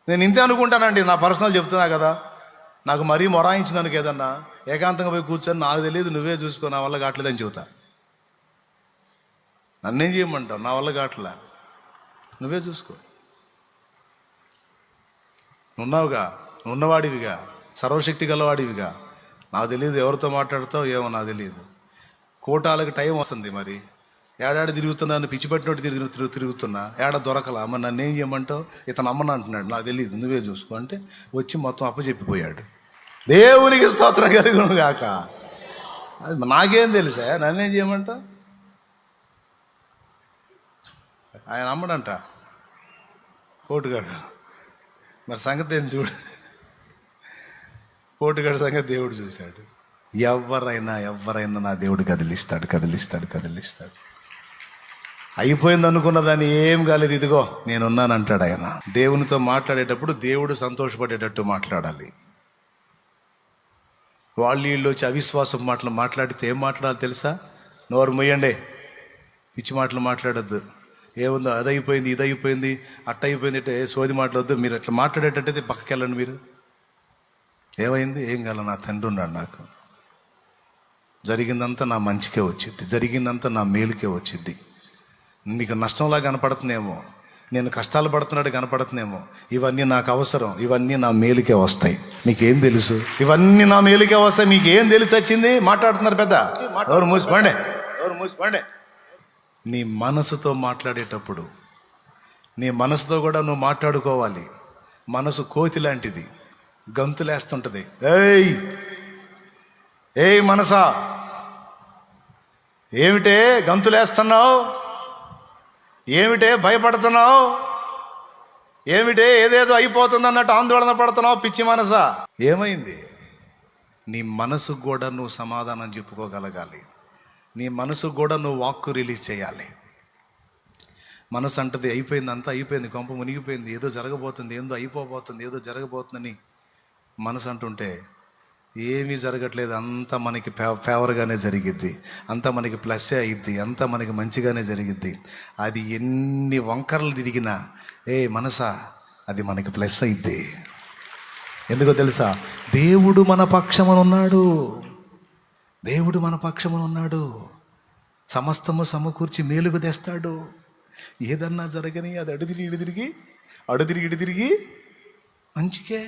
నేను ఇంతే అనుకుంటానండి, నా పర్సనల్ చెప్తున్నా కదా. నాకు మరీ మొరాయించినానికి ఏదన్నా ఏకాంతంగా పోయి కూర్చొని నాకు తెలియదు నువ్వే చూసుకో, నా వల్ల కావట్లేదని చెబుతా. నన్నేం చేయమంటావు? నా వల్ల కావట్లే, నువ్వే చూసుకో. నున్నావుగా, నున్నవాడివిగా, సర్వశక్తి గలవాడివిగా. నాకు తెలియదు ఎవరితో మాట్లాడతావు ఏమో, నాకు తెలియదు. కోటాలకు టైం వస్తుంది, మరి ఏడాడి తిరుగుతున్నాను, పిచ్చి పట్టినట్టు తిరుగుతున్నా, ఏడ దొరకలా. అమ్మ నన్ను ఏం చేయమంటావు? ఇతను అమ్మని అంటున్నాడు, నాకు తెలియదు నువ్వే చూసుకో అంటే వచ్చి మొత్తం అప్పచెప్పిపోయాడు. దేవునికి స్తోత్రం కలుగును గాక. అది నాకేం తెలుసా, నన్నేం చేయమంటావు? ఆయన అమ్మడంట కోటుగాడు. మరి సంగతి ఏం చూడు, కోటుగాడు సంగతి దేవుడు చూశాడు. ఎవరైనా నా దేవుడు కదిలిస్తాడు. అయిపోయింది అనుకున్న దాన్ని ఏం కాలేదు, ఇదిగో నేనున్నానంటాడు ఆయన. దేవునితో మాట్లాడేటప్పుడు దేవుడు సంతోషపడేటట్టు మాట్లాడాలి. వీళ్ళు వచ్చి అవిశ్వాసం మాటలు మాట్లాడితే ఏం మాట్లాడాలి తెలుసా? నోరు మొయ్యండి, పిచ్చి మాటలు మాట్లాడొద్దు. ఏముందో అదైపోయింది, ఇదైపోయింది, అట్టయిపోయింది, అంటే సోది మాట్లాడొద్దు. మీరు అట్లా మాట్లాడేటట్టయితే పక్కకి వెళ్ళండి. మీరు ఏమైంది, ఏం కాల, నా తండ్రి ఉన్నాడు, నాకు జరిగిందంతా నా మంచికే వచ్చింది, జరిగిందంతా నా మేలుకే వచ్చింది. మీకు నష్టంలా కనపడుతుందేమో, నేను కష్టాలు పడుతున్నాడు కనపడుతుందేమో, ఇవన్నీ నాకు అవసరం, ఇవన్నీ నా మేలుకే వస్తాయి. మీకేం తెలుసు? ఇవన్నీ నా మేలుకే వస్తాయి. మీకేం తెలిసి వచ్చింది? మాట్లాడుతున్నారు పెద్ద. ఎవరు మూసిపండే. నీ మనసుతో మాట్లాడేటప్పుడు నీ మనసుతో కూడా నువ్వు మాట్లాడుకోవాలి. మనసు కోతి లాంటిది, గంతులేస్తుంటది. ఏయ్ మనసా, ఏమిటే గంతులేస్తున్నావు? ఏమిటే భయపడుతున్నావు? ఏమిటే ఏదేదో అయిపోతుంది అన్నట్టు ఆందోళన పడుతున్నావు? పిచ్చి మనసా, ఏమైంది? నీ మనసుకు కూడా నువ్వు సమాధానం చెప్పుకోగలగాలి. నీ మనసుకు కూడా నువ్వు వాక్కు రిలీజ్ చేయాలి. మనసు అంటది అయిపోయింది, అంతా అయిపోయింది, కొంప మునిగిపోయింది, ఏదో జరగబోతుంది, ఏదో అయిపోబోతుంది, ఏదో జరగబోతుందని మనసు అంటుంటే ఏమీ జరగట్లేదు. అంతా మనకి ఫేవర్గానే జరిగిద్ది, అంతా మనకి ప్లస్సే అయిద్ది, అంతా మనకి మంచిగానే జరిగిద్ది. అది ఎన్ని వంకరలు తిరిగినా మనసా, అది మనకి ప్లస్ అయిద్ది. ఎందుకో తెలుసా? దేవుడు మన పక్షమునున్నాడు. దేవుడు మన పక్షమునున్నాడు. సమస్తము సమకూర్చి మేలుకు తెస్తాడు. ఏదన్నా జరగని అది అడు తిరిగి ఇటు తిరిగి మంచికే.